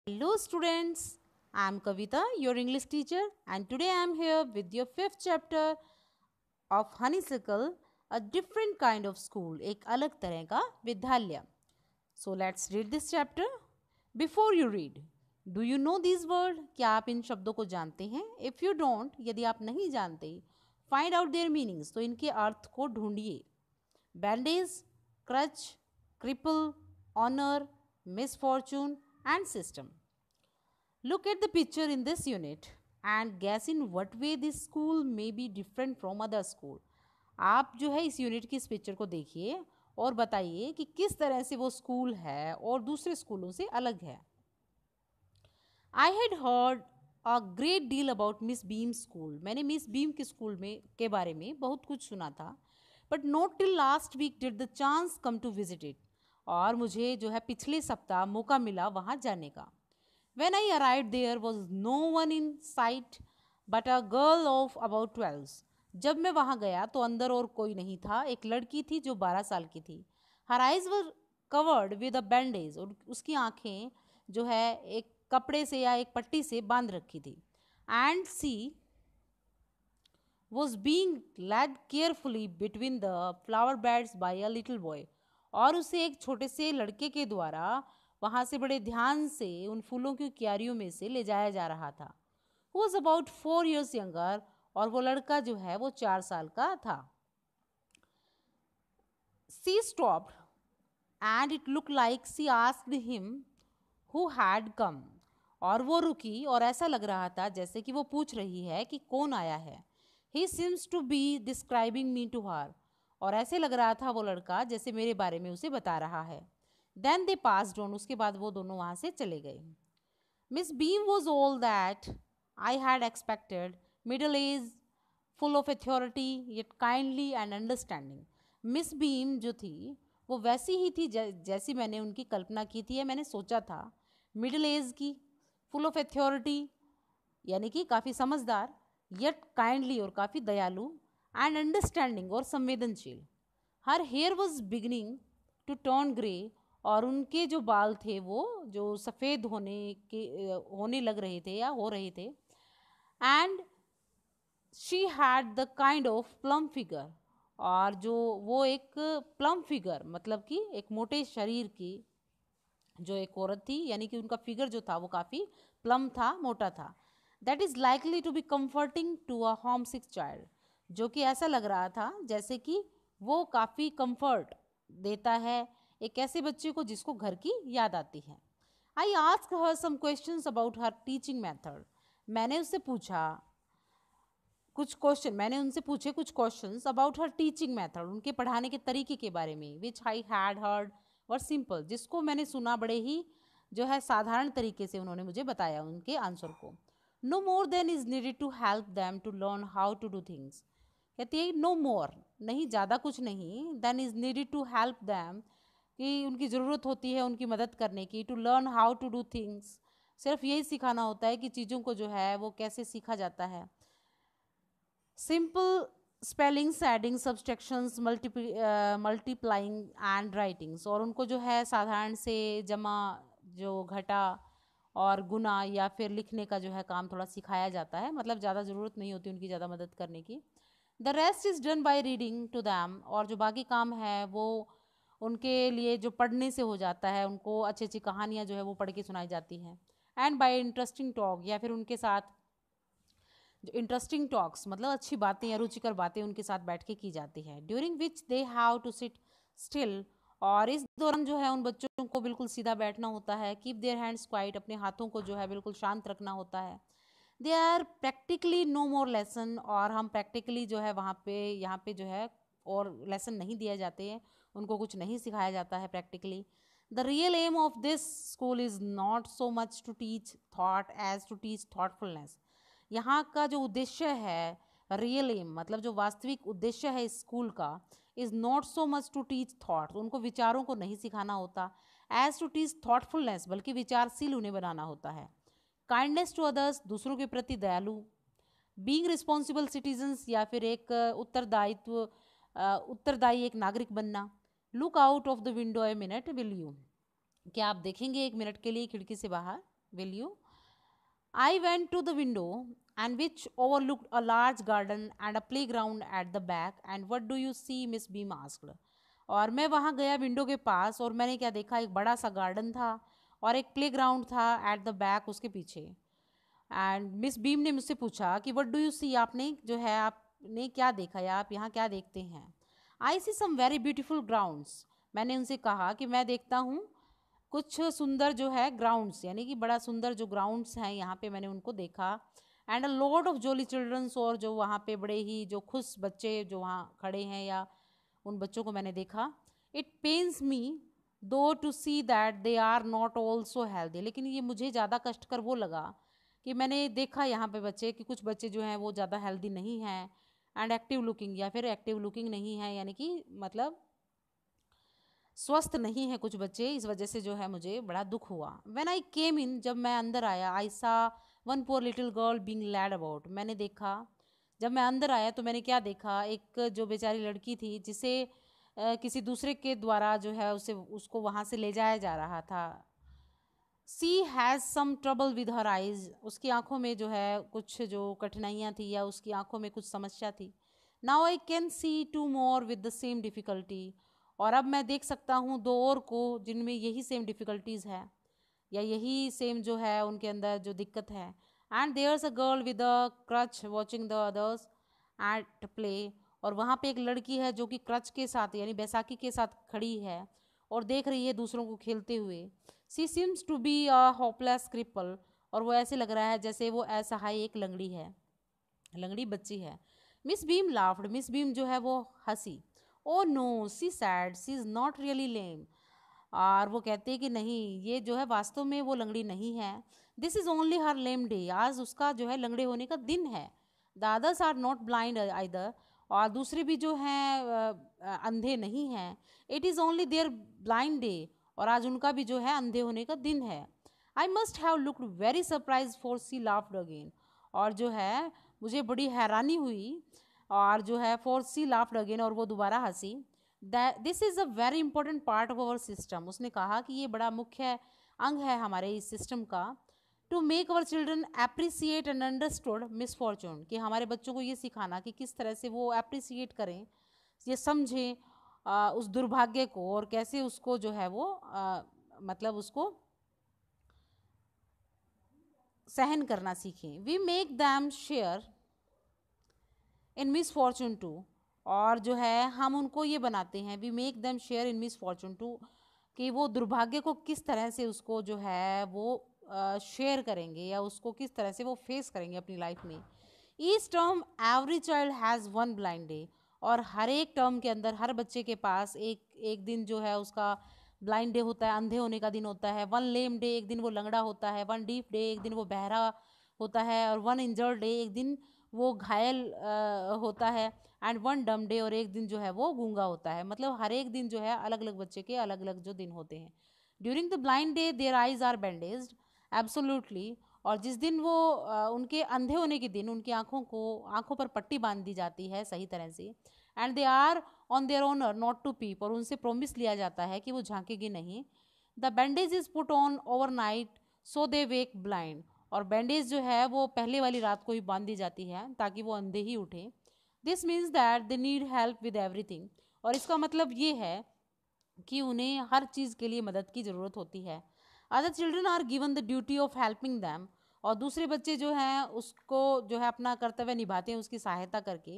Hello students, I am Kavita, your English teacher, and today I am here with your fifth chapter of Honeysuckle, a different kind of school, एक अलग तरह का विद्यालय. So let's read this chapter. Before you read, do you know these words? क्या आप इन शब्दों को जानते हैं? If you don't, यदि आप नहीं जानते, find out their meanings, तो इनके अर्थ को ढूंढिए. Bandage, crutch, cripple, honor, misfortune, and system. Look at the picture in this unit and guess in what way this school may be different from other school. आप जो है इस unit की इस पिक्चर को देखिए और बताइए कि किस तरह से वो स्कूल है और दूसरे स्कूलों से अलग है. I had heard a great deal about Miss Beam school. मैंने मिस बीम के स्कूल में के बारे में बहुत कुछ सुना था. But not till last week did the chance come to visit it. और मुझे जो है पिछले सप्ताह मौका मिला वहाँ जाने का. When I arrived there was no one in sight but a girl of about 12. जब मैं वहाँ गया तो अंदर और कोई नहीं था. एक लड़की थी जो 12 साल की थी. Her eyes were covered with a bandage. और उसकी आँखें जो है एक कपड़े से या एक पट्टी से बांध रखी थी. And she was being led carefully between the flower beds by a little boy. और उसे एक छोटे से लड़के के द्वारा वहाँ से बड़े ध्यान से उन फूलों की क्यारियों में से ले जाया जा रहा था. Who was about 4 years younger. और वो लड़का जो है वो 4 साल का था. She stopped and it looked like she asked him who had come. और वो रुकी और ऐसा लग रहा था जैसे कि वो पूछ रही है कि कौन आया है. He seems to be describing me to her. और ऐसे लग रहा था वो लड़का जैसे मेरे बारे में उसे बता रहा है. Then they passed on. उसके बाद वो दोनों वहाँ से चले गए. Miss Beam was all that I had expected. Middle-aged, full of authority, yet kindly and understanding. Miss Beam जो थी वो वैसी ही थी जैसी मैंने उनकी कल्पना की थी या मैंने सोचा था. मिडिल एज की, फुल ऑफ अथॉरिटी यानी कि काफ़ी समझदार, यट काइंडली और काफ़ी दयालु, एंड अंडरस्टैंडिंग और संवेदनशील. Her hair was beginning to turn grey. और उनके जो बाल थे वो जो सफ़ेद होने लग रहे थे या हो रहे थे. And she had the kind of plum figure. और जो वो एक प्लम फिगर मतलब कि एक मोटे शरीर की जो एक औरत थी यानी कि उनका फिगर जो था वो काफ़ी प्लम था, मोटा था. That is likely to be comforting to a homesick child. जो कि ऐसा लग रहा था जैसे कि वो काफ़ी कंफर्ट देता है एक ऐसे बच्चे को जिसको घर की याद आती है. I ask her some questions about her teaching method. मैंने उनसे पूछे कुछ questions about her teaching method. उनके पढ़ाने के तरीके के बारे में. विच आई हैड हर्ड और सिंपल. जिसको मैंने सुना बड़े ही जो है साधारण तरीके से उन्होंने मुझे बताया उनके आंसर को. No more than is needed to help them to learn how to do things. कहती है नो मोर, नहीं ज़्यादा कुछ नहीं, than is needed to help them कि उनकी ज़रूरत होती है उनकी मदद करने की. To learn how to do things, सिर्फ यही सिखाना होता है कि चीज़ों को जो है वो कैसे सीखा जाता है. Simple spellings, adding, subtractions, multiplying and writings. और उनको जो है साधारण से जमा, जो घटा और गुना या फिर लिखने का जो है काम थोड़ा सिखाया जाता है. मतलब ज़्यादा ज़रूरत नहीं होती उनकी ज़्यादा मदद करने की. The rest is done by reading to them. और जो बाकी काम है वो उनके लिए जो पढ़ने से हो जाता है. उनको अच्छी अच्छी कहानियाँ जो है वो पढ़ के सुनाई जाती हैं. एंड बाय इंटरेस्टिंग टॉक, या फिर उनके साथ जो इंटरेस्टिंग टॉक्स मतलब अच्छी बातें या रुचिकर बातें उनके साथ बैठ के की जाती है. During which they have to sit still. और इस दौरान जो है उन बच्चों को बिल्कुल सीधा बैठना होता है. कीप देयर हैंड्स क्वाइट, अपने हाथों को जो है बिल्कुल शांत रखना होता है. They are practically no more lesson. और हम प्रैक्टिकली जो है यहाँ पे जो है और लेसन नहीं दिए जाते हैं, उनको कुछ नहीं सिखाया जाता है practically. The real aim of this school is not so much to teach thought as to teach thoughtfulness. यहाँ का जो उद्देश्य है, रियल एम मतलब जो वास्तविक उद्देश्य है इस स्कूल का, is not so much to teach thought. उनको विचारों को नहीं सिखाना होता. एज टू टीच थॉटफुलनेस, बल्कि विचारशील उन्हें बनाना होता है. काइंडनेस टू अदर्स, दूसरों के प्रति दयालु. बीइंग रिस्पॉन्सिबल सिटीजन्स, या फिर एक उत्तरदायी एक नागरिक बनना. Look out of the window a minute will you. क्या आप देखेंगे एक मिनट के लिए खिड़की से बाहर? will you? I went to the window and which overlooked a large garden and a playground at the back. And what do you see? Miss Beam asked. और मैं वहाँ गया विंडो के पास और मैंने क्या देखा, एक बड़ा सा गार्डन था और एक प्लेग्राउंड था एट द बैक उसके पीछे. एंड मिस बीम ने मुझसे पूछा कि व्हाट डू यू सी, आपने जो है आपने क्या देखा या आप यहाँ क्या देखते हैं. आई सी सम वेरी ब्यूटीफुल ग्राउंड्स. मैंने उनसे कहा कि मैं देखता हूँ कुछ सुंदर जो है ग्राउंड्स, यानी कि बड़ा सुंदर जो ग्राउंड्स हैं यहाँ पे मैंने उनको देखा. And a lot of jolly childrens, और जो वहाँ पे बड़े ही जो खुश बच्चे जो वहाँ खड़े हैं या उन बच्चों को मैंने देखा. It pains me though to see that they are not also healthy. लेकिन ये मुझे ज़्यादा कष्टकर वो लगा कि मैंने देखा यहाँ पे बच्चे कि कुछ बच्चे जो हैं वो ज़्यादा हेल्दी नहीं हैं एंड एक्टिव लुकिंग, या फिर एक्टिव लुकिंग नहीं है, यानी कि मतलब स्वस्थ नहीं है कुछ बच्चे. इस वजह से जो है मुझे बड़ा दुख हुआ. व्हेन आई केम इन, जब मैं अंदर आया, I saw one poor little girl being led about. मैंने देखा, जब मैं अंदर आया तो मैंने क्या देखा, एक जो बेचारी लड़की थी जिसे किसी दूसरे के द्वारा जो है उसे उसको वहाँ से ले जाया जा रहा था. She has some trouble with her eyes. उसकी आंखों में जो है कुछ जो कठिनाइयाँ थी या उसकी आंखों में कुछ समस्या थी. Now I can see two more with the same difficulty. और अब मैं देख सकता हूँ दो और को जिनमें यही सेम डिफ़िकल्टीज़ है या यही सेम जो है उनके अंदर जो दिक्कत है. And there's a girl with a crutch watching the others at play. और वहाँ पे एक लड़की है जो कि क्रच के साथ यानी बैसाखी के साथ खड़ी है और देख रही है दूसरों को खेलते हुए. She seems to be a hopeless cripple. और वो ऐसे लग रहा है जैसे वो असहाय एक लंगड़ी है, लंगड़ी बच्ची है. Miss Beam laughed. Miss Beam जो है वो हंसी. Oh no, she said, she is not really lame. और वो कहते हैं कि नहीं, ये जो है वास्तव में वो लंगड़ी नहीं है. This is only her lame day. आज उसका जो है लंगड़े होने का दिन है. The others are not blind either. और दूसरे भी जो हैं अंधे नहीं हैं. It is only their blind day. और आज उनका भी जो है अंधे होने का दिन है. I must have looked very surprise for she laughed again. और जो है मुझे बड़ी हैरानी हुई और जो है फॉर सी लाफ्ड अगेन, और वो दोबारा हंसी. This is a very important part of our system. उसने कहा कि ये बड़ा मुख्य अंग है हमारे इस सिस्टम का. To make our children appreciate and understood misfortune. कि हमारे बच्चों को ये सिखाना कि किस तरह से वो अप्रिसिएट करें, ये समझें उस दुर्भाग्य को, और कैसे उसको जो है वो मतलब उसको सहन करना सीखें. We make them share in misfortune too. और जो है हम उनको ये बनाते हैं, we make them share in misfortune too, कि वो दुर्भाग्य को किस तरह से उसको जो है वो शेयर करेंगे या उसको किस तरह से वो फेस करेंगे अपनी लाइफ में. Each term every child has one blind day. और हर एक टर्म के अंदर हर बच्चे के पास एक एक दिन जो है उसका ब्लाइंड डे होता है, अंधे होने का दिन होता है. वन लेम डे, एक दिन वो लंगड़ा होता है. वन डीफ डे, एक दिन वो बहरा होता है. और वन इंजर्ड डे, एक दिन वो घायल होता है. एंड वन डम डे, और एक दिन जो है वो गूंगा होता है. मतलब हर एक दिन जो है अलग अलग बच्चे के अलग अलग जो दिन होते हैं. During the blind day their eyes are bandaged. Absolutely. और जिस दिन वो उनके अंधे होने के दिन उनकी आंखों पर पट्टी बांध दी जाती है सही तरह से. And they are on their honour not to peep. और उनसे प्रोमिस लिया जाता है कि वो झांकेगी नहीं. The bandage is put on over night so they wake blind. और बैंडेज जो है वो पहले वाली रात को ही बांध दी जाती है ताकि वो अंधे ही उठे. This means that they need help with everything. और इसका मतलब ये है कि उन्हें हर चीज़ के लिए मदद की ज़रूरत होती है. Other children are given the duty of helping them. और दूसरे बच्चे जो हैं उसको जो है अपना कर्तव्य निभाते हैं उसकी सहायता करके.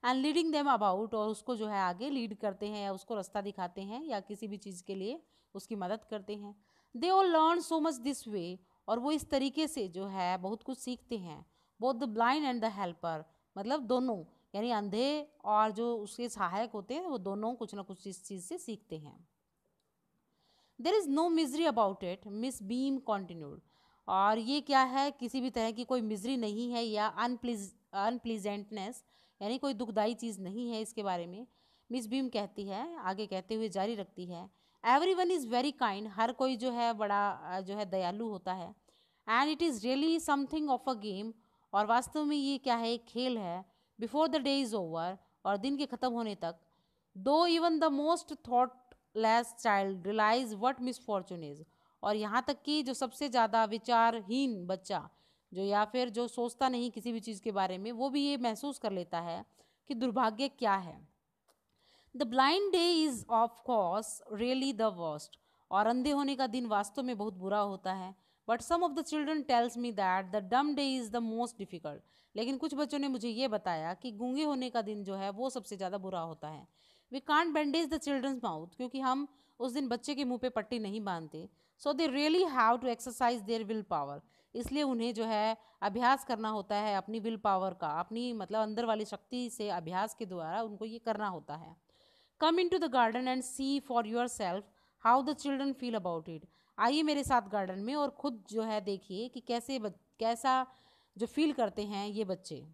And leading them about. और उसको जो है आगे लीड करते हैं या उसको रास्ता दिखाते हैं या किसी भी चीज़ के लिए उसकी मदद करते हैं. They all learn so much this way. और वो इस तरीके से जो है बहुत कुछ सीखते हैं. Both the blind and the helper, मतलब दोनों, यानी अंधे और जो उसके सहायक होते हैं वो दोनों कुछ ना कुछ इस चीज़ से सीखते हैं. There is no misery about it, Miss Beam continued. और ये क्या है, किसी भी तरह की कोई मिजरी नहीं है या अनप्लीजेंटनेस, यानी कोई दुखदाई चीज़ नहीं है इसके बारे में. मिस बीम कहती है, आगे कहते हुए जारी रखती है. Everyone is very kind. हर कोई जो है बड़ा जो है दयालु होता है. And it is really something of a game. और वास्तव में ये क्या है, एक खेल है. Before the day is over. और दिन के ख़त्म होने तक. Though even the most thoughtless child realize what misfortune is. और यहाँ तक कि जो सबसे ज़्यादा विचारहीन बच्चा, जो या फिर जो सोचता नहीं किसी भी चीज़ के बारे में, वो भी ये महसूस कर लेता है कि दुर्भाग्य क्या है। The blind day is of course really the worst, और अंधे होने का दिन वास्तव में बहुत बुरा होता है। But some of the children tells me that the dumb day is the most difficult, लेकिन कुछ बच्चों ने मुझे ये बताया कि गूंगे होने का दिन जो है वो सबसे ज़्यादा बुरा होता है। We can't bandage the children's mouth, क्योंकि हम उस दिन बच्चे के मुंह पे पट्टी नहीं बांधते। So they really have to exercise their will power, इसलिए उन्हें जो है अभ्यास करना होता है अपनी विल पावर का, अपनी मतलब अंदर वाली शक्ति से अभ्यास के द्वारा उनको ये करना होता है। Come in to the garden and see for yourself how the children feel about it, आइए मेरे साथ गार्डन में और खुद जो है देखिए कि कैसा जो फील करते हैं ये बच्चे।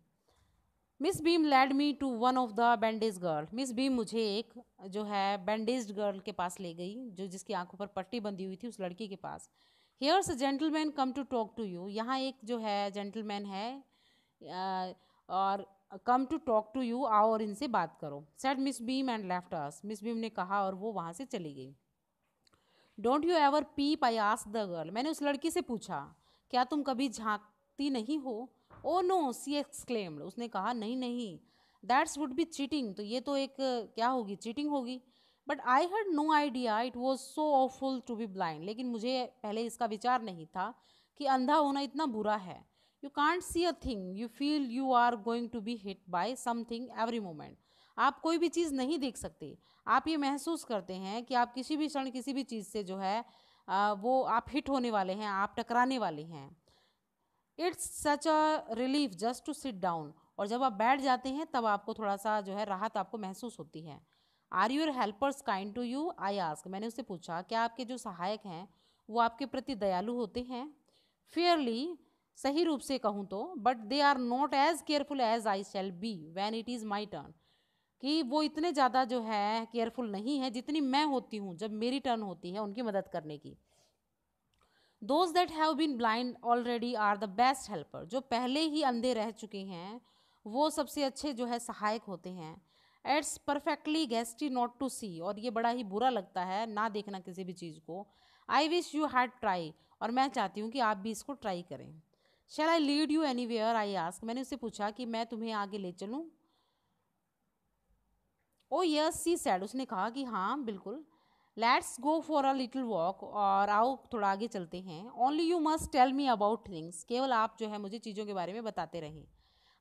Miss Beam led me to one of the bandage girl, Miss Beam मुझे एक जो है बैंडेज गर्ल के पास ले गई, जो जिसकी आंखों पर पट्टी बंधी हुई थी, उस लड़की के पास। Here's a gentleman come to talk to you, यहाँ एक जो है जेंटलमैन है और come to talk to you, आओ और इनसे बात करो। Said Miss Beam and left us, Miss Beam ने कहा और वो वहाँ से चली गई। Don't you ever peep, I asked the girl, मैंने उस लड़की से पूछा क्या तुम कभी झांकती नहीं हो। ओ नो, सी एक्सक्लेम्ड, उसने कहा नहीं नहीं, दैट्स वुड बी चीटिंग, तो ये तो एक क्या होगी, चीटिंग होगी। But I had no idea it was so awful to be blind, लेकिन मुझे पहले इसका विचार नहीं था कि अंधा होना इतना बुरा है। You can't see a thing, you feel you are going to be hit by something every moment, आप कोई भी चीज़ नहीं देख सकते, आप ये महसूस करते हैं कि आप किसी भी क्षण किसी भी चीज़ से जो है वो आप हिट होने वाले हैं, आप टकराने वाले हैं। It's such a relief just to sit down, और जब आप बैठ जाते हैं तब आपको थोड़ा सा जो है राहत आपको महसूस होती है। Are your helpers kind to you, I ask, मैंने उससे पूछा क्या आपके जो सहायक हैं वो आपके प्रति दयालु होते हैं। फेयरली, सही रूप से कहूँ तो, but they are not as careful as I shall be when it is my turn, कि वो इतने ज़्यादा जो है केयरफुल नहीं है जितनी मैं होती हूँ जब मेरी टर्न होती है उनकी मदद करने की। Those that have been blind already are the best helper, जो पहले ही अंधे रह चुके हैं वो सबसे अच्छे जो है सहायक होते हैं। इट्स परफेक्टली गेस्टी नॉट टू सी, और ये बड़ा ही बुरा लगता है ना देखना किसी भी चीज़ को। I wish you had try, और मैं चाहती हूँ कि आप भी इसको ट्राई करें। Shall I lead you anywhere, I ask, मैंने उससे पूछा कि मैं तुम्हें आगे ले चलूँ। ओ यस सी सैड, उसने कहा कि हाँ बिल्कुल। Let's go for a little walk, और आओ थोड़ा आगे चलते हैं। Only you must tell me about things, केवल आप जो है मुझे चीज़ों के बारे में बताते रहें।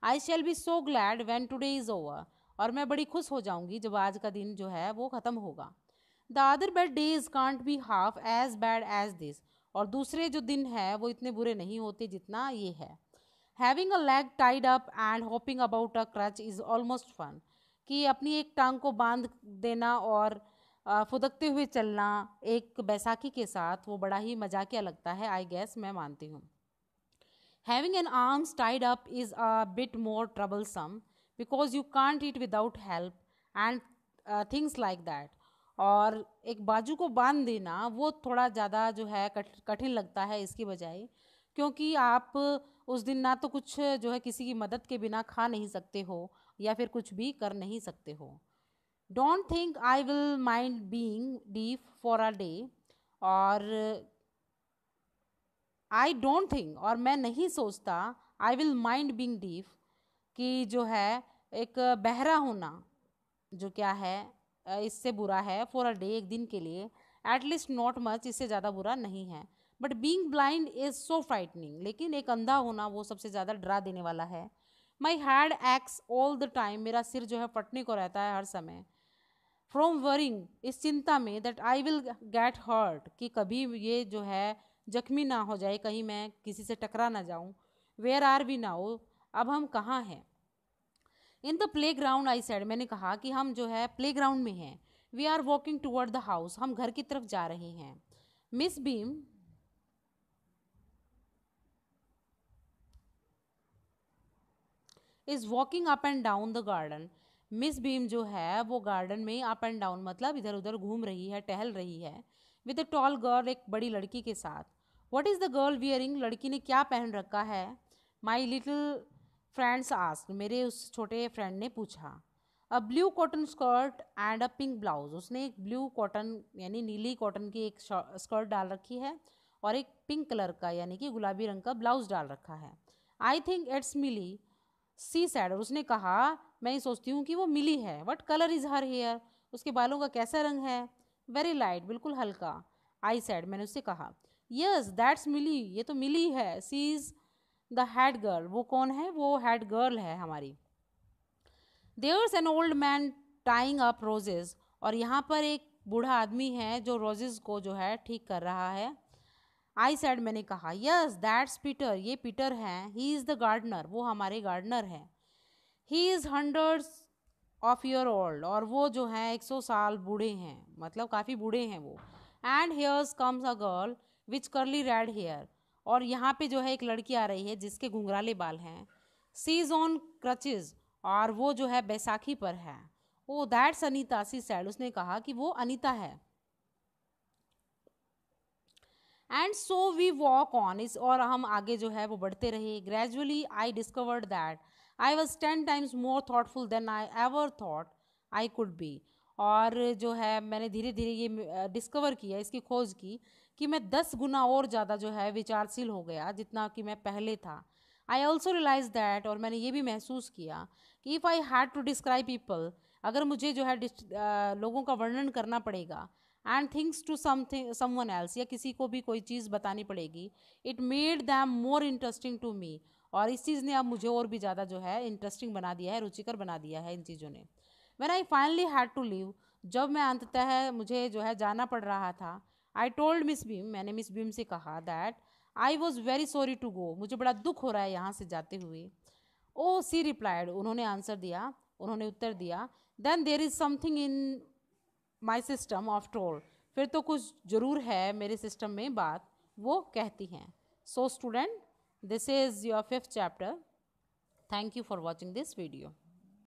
I shall be so glad when today is over, और मैं बड़ी खुश हो जाऊंगी जब आज का दिन जो है वो ख़त्म होगा। The other bad days can't be half as bad as this, और दूसरे जो दिन है वो इतने बुरे नहीं होते जितना ये है। Having a leg tied up and hopping about a crutch is almost fun, कि अपनी एक टांग को बांध देना और फुदकते हुए चलना एक बैसाखी के साथ वो बड़ा ही मजाकिया लगता है, आई गेस, मैं मानती हूँ। Having an arms tied up is a bit more troublesome because you can't eat without help and things like that, और एक बाजू को बांध देना वो थोड़ा ज़्यादा जो है कठिन लगता है इसकी बजाय, क्योंकि आप उस दिन ना तो कुछ जो है किसी की मदद के बिना खा नहीं सकते हो या फिर कुछ भी कर नहीं सकते हो। Don't think I will mind being deaf for a day, और आई डोंट थिंक, और मैं नहीं सोचता, I will mind being deaf, कि जो है एक बहरा होना जो क्या है इससे बुरा है, फॉर अ डे, एक दिन के लिए, एटलीस्ट नॉट मच, इससे ज़्यादा बुरा नहीं है। But being blind is so frightening, लेकिन एक अंधा होना वो सबसे ज़्यादा डरा देने वाला है। My head x all the time, मेरा सिर जो है फटने को रहता है हर समय। फ्रॉम वरिंग, इस चिंता में, that I will get hurt, कि कभी ये जो है जख्मी ना हो जाए, कहीं मैं किसी से टकरा ना जाऊं। वेयर आर वी नाउ, अब हम कहाँ हैं। In the play ground, I said, मैंने कहा कि हम जो है प्ले ग्राउंड में हैं। We are walking toward the house, हम घर की तरफ जा रहे हैं। Miss Beam is walking up and down the garden, Miss Beam जो है वो गार्डन में अप एंड डाउन मतलब इधर उधर घूम रही है, टहल रही है। विद अ टॉल गर्ल, एक बड़ी लड़की के साथ। What is the girl wearing, लड़की ने क्या पहन रखा है। माई लिटिल फ्रेंड्स आस्क्ड, मेरे उस छोटे फ्रेंड ने पूछा। A blue cotton skirt and a pink blouse, उसने एक ब्लू कॉटन यानी नीली कॉटन की एक स्कर्ट डाल रखी है और एक पिंक कलर का यानी कि गुलाबी रंग का ब्लाउज डाल रखा है। I think it's Millie, she said, और उसने कहा मैं ये सोचती हूँ कि वो मिली है। What colour is her hair, उसके बालों का कैसा रंग है। वेरी लाइट, बिल्कुल हल्का। आई सैड, मैंने उससे कहा यस दैट्स मिली, ये तो मिली है। She is the head girl, वो कौन है, वो हेड गर्ल है हमारी। There's an old man tying up roses, और यहाँ पर एक बूढ़ा आदमी है जो रोजेज को जो है ठीक कर रहा है। आई सैड, मैंने कहा यस दैट्स पीटर, ये पीटर हैं। ही इज़ द गार्डनर, वो हमारे गार्डनर हैं। He is hundreds of year old, और वो जो है 100 साल बूढ़े हैं, मतलब काफ़ी बूढ़े हैं वो। And here's comes a girl which curly red hair, और यहाँ पे जो है एक लड़की आ रही है जिसके घुंघराले बाल हैं। सी इज ऑन क्रचेज, और वो जो है बैसाखी पर है। Oh that's Anita, she said, उसने कहा कि वो अनीता है। And so we walk on, इस और हम आगे जो है वो बढ़ते रहे। Gradually I discovered that I was 10 times more thoughtful than I ever thought I could be, और जो है मैंने धीरे धीरे ये डिस्कवर किया, इसकी खोज की कि मैं 10 गुना और ज़्यादा जो है विचारशील हो गया जितना कि मैं पहले था। आई ऑल्सो रियलाइज दैट, और मैंने ये भी महसूस किया कि if I had to describe people, अगर मुझे जो है लोगों का वर्णन करना पड़ेगा, and things to someone else, या किसी को भी कोई चीज़ बतानी पड़ेगी, it made them more interesting to me, और इस चीज़ ने अब मुझे और भी ज़्यादा जो है इंटरेस्टिंग बना दिया है, रुचिकर बना दिया है इन चीज़ों ने। When I finally had to leave, जब मैं अंततः मुझे जो है जाना पड़ रहा था, आई टोल्ड मिस बीम, मैंने मिस बीम से कहा that I was very sorry to go, मुझे बड़ा दुख हो रहा है यहाँ से जाते हुए। ओ सी रिप्लाइड, उन्होंने आंसर दिया, उन्होंने उत्तर दिया, then there is something in my system after all, फिर तो कुछ जरूर है मेरे सिस्टम में बात, वो कहती हैं। So student, this is your 5th chapter. Thank you for watching this video.